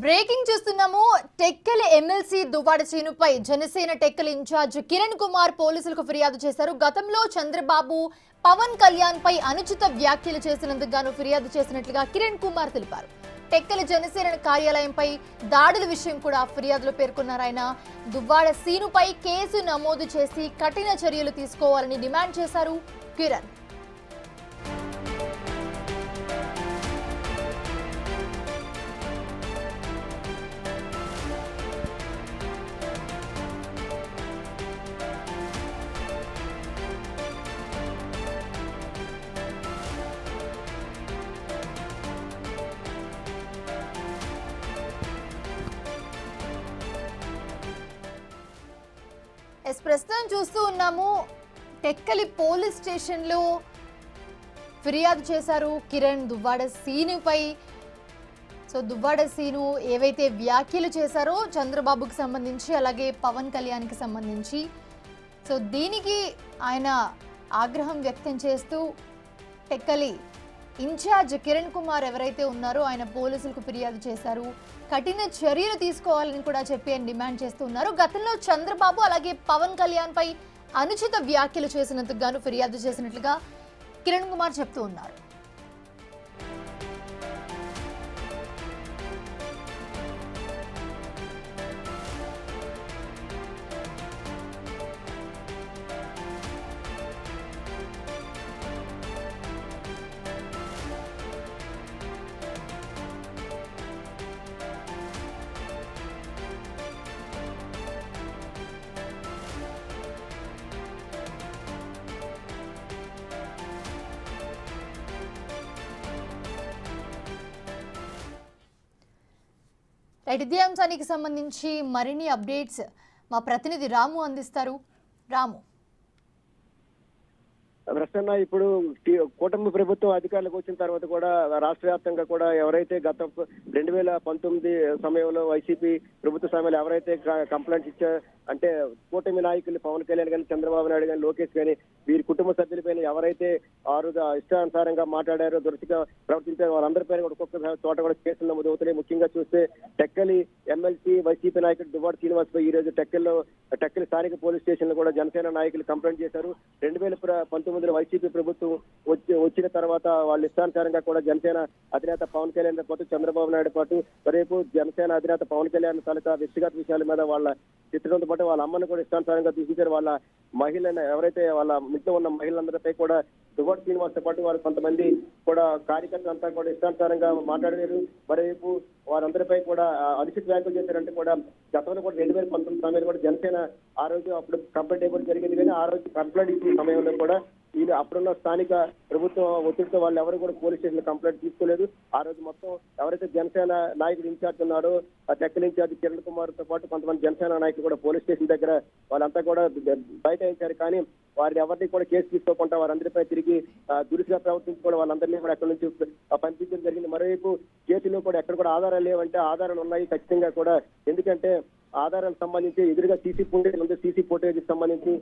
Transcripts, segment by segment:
Breaking చూస్తున్నాము. Tekkali MLC Duvvada శ్రీనుపై Janasena Tekkali incharge Kiran Kumar పోలీసులకు ఫిర్యాదు చేశారు. గతంలో చంద్రబాబు పవన్ కళ్యాణ్ పై అనుచిత వ్యాఖ్యలు చేసినందుకు గాను ఫిర్యాదు చేసినట్లుగా కిరణ్ కుమార్ తెలిపారు. టెక్కలి జనసేన కార్యాలయంపై దాడుల విషయం కూడా ఫిర్యాదులో పేర్కొన్నారు. ఆయన దువ్వాడ శ్రీనుపై కేసు నమోదు చేసి కఠిన చర్యలు తీసుకోవాలని డిమాండ్ చేశారు కిరణ్. ప్రస్తుతం చూస్తూ ఉన్నాము, టెక్కలి పోలీస్ స్టేషన్లో ఫిర్యాదు చేశారు కిరణ్ దువ్వాడ శ్రీనుపై. దువ్వాడ శ్రీను ఏవైతే వ్యాఖ్యలు చేశారో చంద్రబాబుకి సంబంధించి అలాగే పవన్ కళ్యాణ్కి సంబంధించి, దీనికి ఆయన ఆగ్రహం వ్యక్తం చేస్తూ టెక్కలి ఇన్ఛార్జ్ కిరణ్ కుమార్ ఎవరైతే ఉన్నారో ఆయన పోలీసులకు ఫిర్యాదు చేశారు. కఠిన చర్యలు తీసుకోవాలని కూడా చెప్పి ఆయన డిమాండ్ చేస్తూ ఉన్నారు. గతంలో చంద్రబాబు అలాగే పవన్ కళ్యాణ్ పై అనుచిత వ్యాఖ్యలు చేసినందుకు గాను ఫిర్యాదు చేసినట్లుగా కిరణ్ కుమార్ చెప్తూ ఉన్నారు. ఇదే అంశానికి సంబంధించి మరిన్ని అప్డేట్స్ మా ప్రతినిధి రాము అందిస్తారు. రాము, ప్రసన్న, ఇప్పుడు కూటమి ప్రభుత్వం అధికారులకు వచ్చిన తర్వాత కూడా రాష్ట్ర వ్యాప్తంగా కూడా ఎవరైతే గత 2019 సమయంలో వైసీపీ ప్రభుత్వ సమయంలో ఎవరైతే కంప్లైంట్స్ ఇచ్చారో, అంటే కూటమి నాయకులు పవన్ కళ్యాణ్ కానీ చంద్రబాబు నాయుడు కానీ లోకేష్ కానీ వీరి కుటుంబ సభ్యులపైన ఎవరైతే ఇష్టానుసారంగా మాట్లాడారో, దురుసుగా ప్రవర్తించారో వాళ్ళందరిపైన కూడా ఒక్కొక్క చోట కూడా కేసులు నమోదవుతున్నాయి. ముఖ్యంగా చూస్తే టెక్కలి ఎమ్మెల్సీ వైసీపీ నాయకుడు దువ్వాడ శ్రీనివాస్ పై ఈ రోజు టెక్కలి స్థానిక పోలీస్ స్టేషన్ లో కూడా జనసేన నాయకులు కంప్లైంట్ చేశారు. 2019 వైసీపీ ప్రభుత్వం వచ్చిన తర్వాత వాళ్ళ ఇష్టానుసారంగా కూడా జనసేన అధినేత పవన్ కళ్యాణ్ పాటు చంద్రబాబు నాయుడు పాటు రేపు జనసేన అధినేత పవన్ కళ్యాణ్ తాలూకా వ్యక్తిగత విషయాల మీద వాళ్ళ చిత్రంతో పాటు వాళ్ళ అమ్మను కూడా ఇష్టానుసారంగా తీసుకొచ్చారు. వాళ్ళ మహిళను ఎవరైతే వాళ్ళ ఇంట్లో ఉన్న మహిళలందరిపై కూడా దువ్వాడ శ్రీనివాస్తో పాటు వారు కొంతమంది కూడా కార్యకర్తలు అంతా కూడా ఇష్టానుసారంగా మాట్లాడారు. మరోవైపు వారందరిపై కూడా అనుచిత వ్యాఖ్యలు చేశారంటే కూడా గతంలో కూడా 2019 సమయంలో కూడా జనసేన ఆ రోజు అప్పుడు కంప్లైంట్ ఇవ్వడం జరిగింది. కానీ ఆ రోజు కంప్లైంట్ ఇచ్చిన సమయంలో కూడా వీళ్ళు అప్పుడున్న స్థానిక ప్రభుత్వం ఒత్తిడితో వాళ్ళు ఎవరు కూడా పోలీస్ స్టేషన్ కంప్లైంట్ తీసుకోలేదు. ఆ రోజు మొత్తం ఎవరైతే జనసేన నాయకుడు ఇన్ఛార్జ్ ఉన్నారో టెక్కలి ఇన్ఛార్జ్ కిరణ్ కుమార్ తో పాటు కొంతమంది జనసేన నాయకులు కూడా పోలీస్ స్టేషన్ దగ్గర వాళ్ళంతా కూడా బైఠాయించారు. కానీ వారిని ఎవరిని కూడా కేసు తీసుకోకుండా వారందరిపై తిరిగి దురుసుగా ప్రవర్తించి కూడా వాళ్ళందరినీ కూడా ఎక్కడి నుంచి పంపించడం జరిగింది. మరోవైపు కేసులో కూడా ఎక్కడ కూడా ఆధారాలు లేవంటే ఆధారాలు ఉన్నాయి ఖచ్చితంగా కూడా. ఎందుకంటే ఆధారాలకు సంబంధించి ఎదురుగా సీసీ ఫుటేజ్ ఉంది, సీసీ ఫుటేజ్ సంబంధించి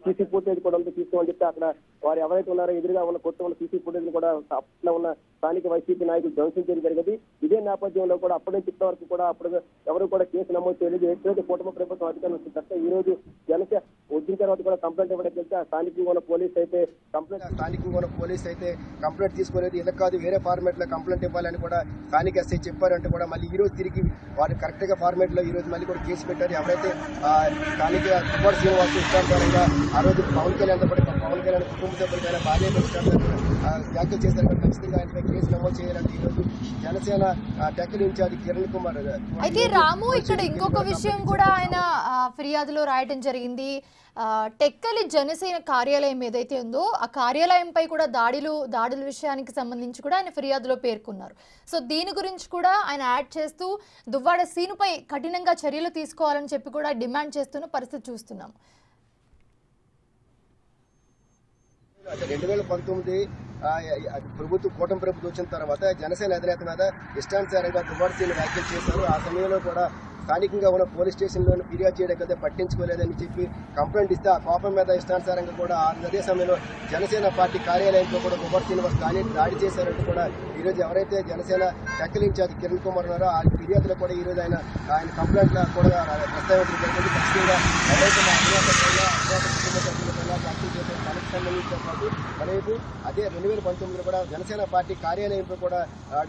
సీసీ ఫుటేజ్ కూడా తీసుకోమని చెప్తే అక్కడ వారు ఎవరైతే ఉన్నారో ఎదురుగా ఉన్న కొత్త ఉన్న సీసీ ఫుటేజ్ కూడా అప్పట్లో ఉన్న స్థానిక వైసీపీ నాయకులు ధ్వంసించడం జరిగింది. ఇదే నేపథ్యంలో కూడా అప్పటి నుంచి ఇప్పటి వరకు కూడా అప్పుడు ఎవరు కూడా కేసు నమోదు చేయలేదు. ఎప్పుడైతే కూటమి ప్రభుత్వం అధికారులు వచ్చిన తర్వాత ఈ రోజు జనసేన వచ్చిన తర్వాత కూడా కంప్లైంట్ ఇవ్వడానికి వెళ్తే స్థానికంగా ఉన్న పోలీస్ అయితే కంప్లైంట్ తీసుకోలేదు. ఇలా కాదు, వేరే ఫార్మేట్ లో కంప్లైంట్ ఇవ్వాలని కూడా స్థానిక ఎస్ఐ చెప్పారంటే కూడా మళ్ళీ ఈ రోజు తిరిగి వారు కరెక్ట్ గా ఫార్మేట్ లో ఈ రోజు మళ్ళీ కూడా కేసు పెట్టారు. ఎవరైతే స్థానిక దువ్వాడ శ్రీనివాస్ ఇష్టానుసారంగా ఆ రోజు పవన్ కళ్యాణ్ పవన్ కళ్యాణ్ కుటుంబ సభ్యులైన భార్య వ్యాఖ్యలు చేశారు. ఖచ్చితంగా ఆయనపై కేసు నమోదు చేయాలని ఈ రోజు జనసేన టెక్కలి ఇన్ఛార్జ్ కిరణ్ కుమార్. అయితే రాము, ఇక్కడ ఇంకొక విషయం కూడా ఆయన ఫిర్యాదులో రాయడం జరిగింది. టెక్కలి జనసేన కార్యాలయం ఏదైతే ఉందో ఆ కార్యాలయంపై కూడా దాడుల విషయానికి సంబంధించి కూడా ఆయన ఫిర్యాదులో పేర్కొన్నారు. దీని గురించి కూడా ఆయన యాడ్ చేస్తూ దువ్వాడ శ్రీనుపై కఠినంగా చర్యలు తీసుకోవాలని చెప్పి కూడా డిమాండ్ చేస్తున్న పరిస్థితి చూస్తున్నాం. 2019 కూటమి ప్రభుత్వం వచ్చిన తర్వాత జనసేన అధినేత మీద ఇష్టానుసారంగా దువ్వాడ శ్రీను వ్యాఖ్యలు చేశారు. ఆ సమయంలో కూడా స్థానికంగా ఉన్న పోలీస్ స్టేషన్లోని ఫిర్యాదు చేయడం కదా పట్టించుకోలేదని చెప్పి కంప్లైంట్ ఇస్తే ఆ కోపం మీద ఇష్టానుసారంగా కూడా అదే సమయంలో జనసేన పార్టీ కార్యాలయంలో కూడా దువ్వాడ శ్రీనివాస్ దాడి చేశారంటూ కూడా ఈరోజు ఎవరైతే జనసేన టెక్కల్ ఇన్ఛార్జ్ కిరణ్ కుమార్ ఉన్నారో ఆ ఫిర్యాదులో కూడా ఈరోజు ఆయన కంప్లైంట్ కూడా ప్రస్తావించడం జరిగింది. ఖచ్చితంగా ఎవరైతే మా అధినేత కుటుంబ సభ్యులపైన వ్యాఖ్యలు చేసే దానికి సంబంధించిన పాటు మరోవైపు అదే 2019లో కూడా జనసేన పార్టీ కార్యాలయంలో కూడా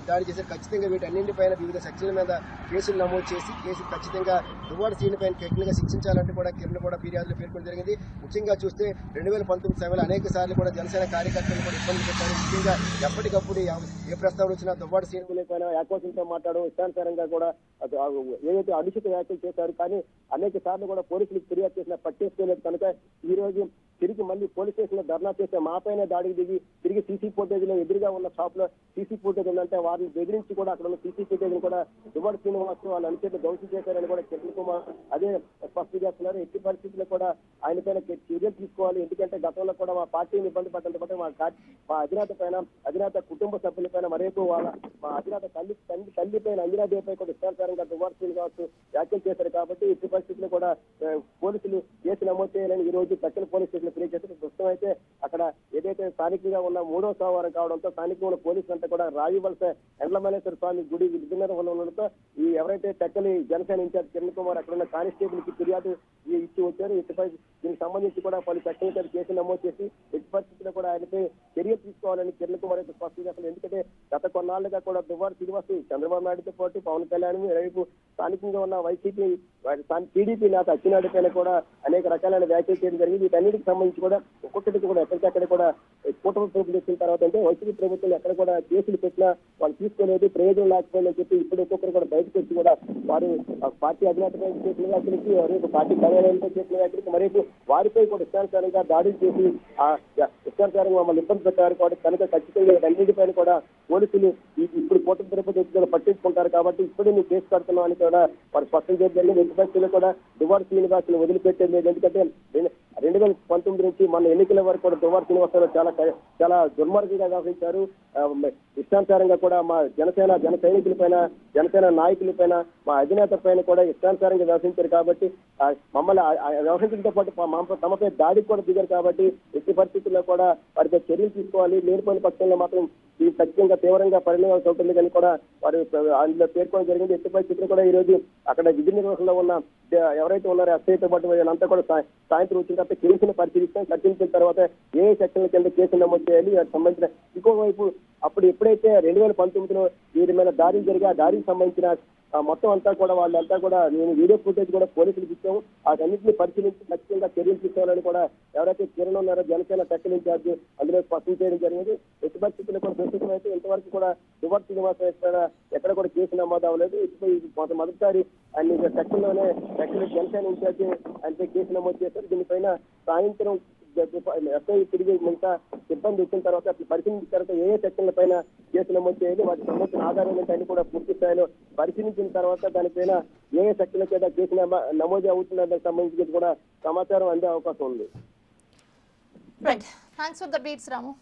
దాడి చేశారు. ఖచ్చితంగా వీటన్నింటిపైన వివిధ సెక్షన్ల మీద కేసులు నమోదు చేసి కేసు ఖచ్చితంగా దువ్వాడ శ్రీని పైన కఠినంగా శిక్షించాలంటూ కూడా కిరణ్ కూడా ఫిర్యాదులు పేర్కొనడం జరిగింది. ముఖ్యంగా చూస్తే 2019 సమయంలో అనేక సార్లు కూడా జనసేన కార్యకర్తలు కూడా ఇబ్బంది పెట్టారు. ముఖ్యంగా ఎప్పటికప్పుడు ఏ ప్రస్తావన వచ్చినా దువ్వాడ శ్రీని పైన ఆక్రోశంతో మాట్లాడడం ఇష్టానుసారంగా కూడా ఏదైతే అనుచిత వ్యాఖ్యలు చేశారు. కానీ అనేక సార్లు కూడా పోలీసులకు ఫిర్యాదు చేసినా పట్టేసుకోలేదు కనుక ఈ రోజు తిరిగి మళ్ళీ పోలీస్ స్టేషన్ లో ధర్నా చేస్తే మాపైన దాడికి దిగి తిరిగి సీసీ ఫుటేజ్ లో ఎదురుగా ఉన్న షాప్ లో సీసీ ఫుటేజ్ ఉందంటే వారిని బెదిరించి కూడా అక్కడ ఉన్న సీసీ ఫుటేజ్ కూడా దువ్వాడ శ్రీనివాస్ వాళ్ళ అనుచేత ధ్వంసం చేశారని కూడా కిరణ్ కుమార్ అదే స్పష్టం చేస్తున్నారు. ఎట్టి పరిస్థితుల్లో కూడా ఆయన పైన చర్యలు తీసుకోవాలి. ఎందుకంటే గతంలో కూడా మా పార్టీని ఇబ్బంది పడ్డంతో పాటు మా అధినేత కుటుంబ సభ్యుల పైన మరేపు మా అధినేత తల్లి పైన అంజనాదేవిపై కూడా ఇష్టానుసారంగా దువ్వాడ శ్రీనివాస్ వ్యాఖ్యలు చేశారు. కాబట్టి ఎట్టి పరిస్థితుల్లో కూడా పోలీసులు కేసు నమోదు చేయాలని ఈ రోజు టెక్కల్ పోలీస్ స్టేషన్ తెలియజేస్తారు. ప్రస్తుతం అయితే అక్కడ ఏదైతే స్థానికంగా ఉన్న 3వ సోమవారం కావడంతో స్థానికంగా ఉన్న పోలీసులు అంతా కూడా రాజవలస ఎండ్లమల్లేశ్వర స్వామి గుడి విధినిర్వహణలో ఉండడంతో ఈ ఎవరైతే టెక్కలి జనసేన ఇన్ఛార్జ్ కిరణ్ కుమార్ అక్కడ ఉన్న కానిస్టేబుల్ కి ఫిర్యాదు ఇచ్చి వచ్చారు. ఇటుపై దీనికి సంబంధించి కూడా పలు సెక్షన్ల మీద కేసు నమోదు చేసి ఎట్టి పరిస్థితుల్లో కూడా ఆయనపై చర్యలు తీసుకోవాలని కిరణ్ కుమార్ అయితే స్పష్టం చేస్తారు. ఎందుకంటే గత కొన్నాళ్లుగా కూడా దువ్వాడ శ్రీనివాస్ చంద్రబాబు నాయుడుతో పాటు పవన్ కళ్యాణ్ రేపు స్థానికంగా ఉన్న వైసీపీ టీడీపీ నేత అచ్చినాయుడు పైన కూడా అనేక రకాలైన వ్యాఖ్యలు చేయడం జరిగింది. వీటన్నిటికి సంబంధించి కూడా ఒక్కొక్కటికి కూడా ఎక్కడికక్కడ కూడా కూటమి ప్రభుత్వం వచ్చిన తర్వాత అంటే వైసీపీ ప్రభుత్వం ఎక్కడ కూడా కేసులు పెట్టినా వాళ్ళు తీసుకోలేదు, ప్రయోజనం లేకపోయిందని చెప్పి ఇప్పుడు ఒక్కొక్కరు కూడా బయటకు వచ్చి కూడా వారు పార్టీ అధినేతపై చేసిన వ్యాఖ్యలకి రేపు పార్టీ కార్యాలయంపై చేసిన వ్యాఖ్యలకి మరేపు వారిపై కూడా ఇష్టానుసారంగా దాడులు చేసి ఇష్టానుసారంగా మమ్మల్ని ఇబ్బంది పెట్టారు. కాబట్టి కనుక ఖచ్చితంగా అన్నింటిపైన కూడా పోలీసులు ఇప్పుడు కూటమి ప్రభుత్వం పట్టించుకుంటారు. కాబట్టి ఇప్పుడు మేము కేసు కడుతున్నాం అని కూడా వారు స్పష్టం చేయడం జరిగింది. ఎట్టి పరిస్థితుల్లో కూడా దువ్వాడ శ్రీనివాసులు వదిలిపెట్టేది లేదు. ఎందుకంటే 2019 నుంచి మన ఎన్నికల వరకు కూడా దువ్వాడ శ్రీనివాసరావు చాలా దుర్మార్గంగా వ్యవహరించారు. ఇష్టానుసారంగా కూడా మా జన సైనికులపైన జనసేన నాయకులపైన మా అధినేత పైన కూడా ఇష్టానుసారంగా వ్యవహరించారు. కాబట్టి మమ్మల్ని వ్యవహరించడంతో పాటు తమపై దాడికి కూడా దిగారు. కాబట్టి ఎట్టి పరిస్థితుల్లో కూడా వారిపై చర్యలు తీసుకోవాలి. లేనిపోయిన పక్షంలో మాత్రం ఇది ఖచ్చితంగా తీవ్రంగా పరిణామాలు ఉంటుంది అని కూడా వారు అందులో పేర్కొనడం జరిగింది. ఎట్టి పరిస్థితులు కూడా ఈ రోజు అక్కడ విధి నిర్వహణలో ఉన్న ఎవరైతే ఉన్నారో ఎస్ఐతో పాటు అంతా కూడా సాయంత్రం వచ్చిన తర్వాత కేసును పరిశీలించిన తర్వాత ఏ సెక్షన్ల కింద కేసు నమోదు చేయాలి వాటికి సంబంధించిన ఇంకోవైపు అప్పుడు ఎప్పుడైతే 2019లో వీరి మీద దాడులు జరిగి ఆ దాడికి సంబంధించిన మొత్తం అంతా కూడా వాళ్ళంతా కూడా నేను వీడియో ఫుటేజ్ కూడా పోలీసులకు ఇచ్చాము. వాటన్నింటినీ పరిశీలించి ఖచ్చితంగా చర్యలు తీసుకోవాలని కూడా ఎవరైతే కిరణ్ ఉన్నారో జనసేన టెక్కల్ ఇన్ఛార్జ్ అందులో స్పష్టం చేయడం జరిగింది. ఎట్టి పరిస్థితుల్లో కూడా ప్రస్తుతం అయితే ఇంతవరకు కూడా దువ్వాడ శ్రీనివాస్ ఎక్కడ కూడా కేసు నమోదు అవ్వలేదు. ఇప్పుడు మొదటిసారి ఆయన టెక్కల్ జనసేన ఇన్ఛార్జ్ ఆయనపై కేసు నమోదు చేశారు. దీనిపైన సాయంత్రం ఎస్ఐ తిరిగి మిగతా సిబ్బంది వచ్చిన తర్వాత అసలు పరిశీలించిన తర్వాత ఏ సెక్షన్ల పైన కేసు నమోదు చేయాలి వాటికి సంబంధించిన ఆధారాలు అన్ని కూడా పూర్తి స్థాయిలో పరిశీలించిన తర్వాత దానిపైన ఏ సెక్షన్ల కింద కేసు నమోదు అవుతుందని సంబంధించి కూడా సమాచారం అందే అవకాశం ఉంది. Thanks for the beats Ramu.